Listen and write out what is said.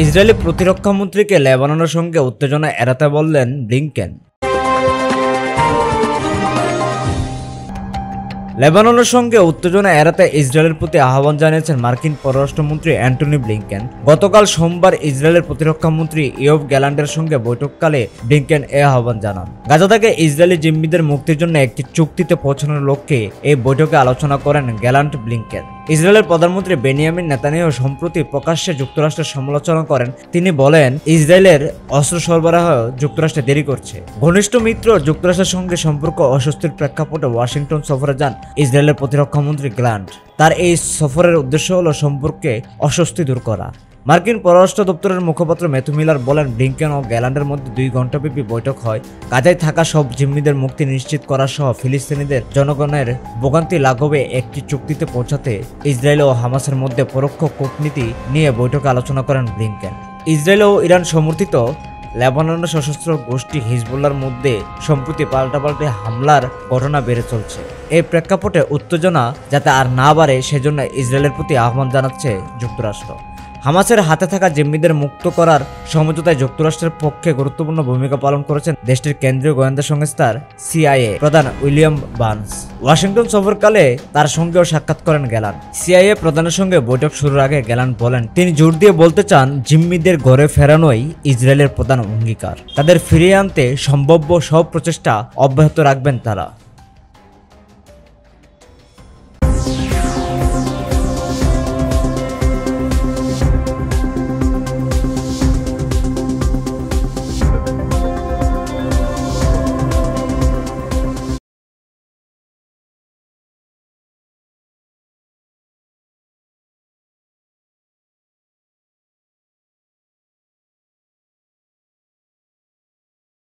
Israeli প্রতিরক্ষামন্ত্রীকে লেবাননের সঙ্গে উত্তেজনা এড়াতে বললেন ব্লিংকেন। লেবাননের সঙ্গে উত্তেজনা এড়াতে ইসরায়েলের প্রতি আহ্বান জানিয়েছেন মার্কিন পররাষ্ট্রমন্ত্রী অ্যান্টনি ব্লিংকেন। গতকাল সোমবার ইসরায়েলের প্রতিরক্ষামন্ত্রী ইয়োভ গ্যালান্টের সঙ্গে বৈঠককালে ব্লিংকেন এ আহ্বান জানান। গাজা থেকে ইসরায়েলি জিম্মিদের মুক্তির জন্য একটি চুক্তিতে পৌঁছানোর লক্ষ্যে এই বৈঠকে আলোচনা করেন গ্যালান্ট ব্লিংকেন। ইসরায়েলের প্রধানমন্ত্রী বেনিয়ামিন নেতানিয়াহু সম্প্রতি প্রকাশ্যে যুক্তরাষ্ট্রের সমালোচনা করেন। তিনি বলেন, ইসরায়েলের অস্ত্র সরবরাহ যুক্তরাষ্ট্রে দেরি করছে। ঘনিষ্ঠ মিত্র যুক্তরাষ্ট্রের সঙ্গে সম্পর্ক অস্বস্তির প্রেক্ষাপটে ওয়াশিংটন সফরে যান ইসরায়েলের প্রতিরক্ষামন্ত্রী গ্যালান্ট। তার এই সফরের উদ্দেশ্য হল সম্পর্কে অস্বস্তি দূর করা। মার্কিন পররাষ্ট্র দপ্তরের মুখপাত্র ম্যাথু মিলার বলেন, ব্লিংকেন ও গ্যালান্টের মধ্যে 2 ঘণ্টাব্যাপী বৈঠক হয়। গাজায় থাকা সব জিম্মিদের মুক্তি নিশ্চিত করা সহ ফিলিস্তিনিদের জনগণের ভোগান্তি লাঘবে একটি চুক্তিতে পৌঁছাতে ইসরায়েল ও হামাসের মধ্যে পরোক্ষ কূটনীতি নিয়ে বৈঠকে আলোচনা করেন ব্লিংকেন। ইসরায়েল ও ইরান সমর্থিত লেবাননের সশস্ত্র গোষ্ঠী হিজবুল্লাহর মধ্যে সম্প্রতি পাল্টাপাল্টি হামলার ঘটনা বেড়ে চলছে। এই প্রেক্ষাপটে উত্তেজনা যাতে আর না বাড়ে সেজন্য ইসরায়েলের প্রতি আহ্বান জানাচ্ছে যুক্তরাষ্ট্র। হামাসের হাতে থাকা জিম্মিদের মুক্ত করার সমঝোতায় যুক্তরাষ্ট্রের পক্ষে গুরুত্বপূর্ণ ভূমিকা পালন করেছেন দেশটির কেন্দ্রীয় গোয়েন্দা সংস্থার সিআইএ প্রধান উইলিয়াম বার্নস। ওয়াশিংটন সফরকালে তার সঙ্গেও সাক্ষাৎ করেন গ্যালান্ট। সিআইএ প্রধানের সঙ্গে বৈঠক শুরুর আগে গ্যালান্ট বলেন, তিনি জোর দিয়ে বলতে চান, জিম্মিদের ঘরে ফেরানোই ইসরায়েলের প্রধান অঙ্গীকার। তাদের ফিরিয়ে আনতে সম্ভাব্য সব প্রচেষ্টা অব্যাহত রাখবেন তারা।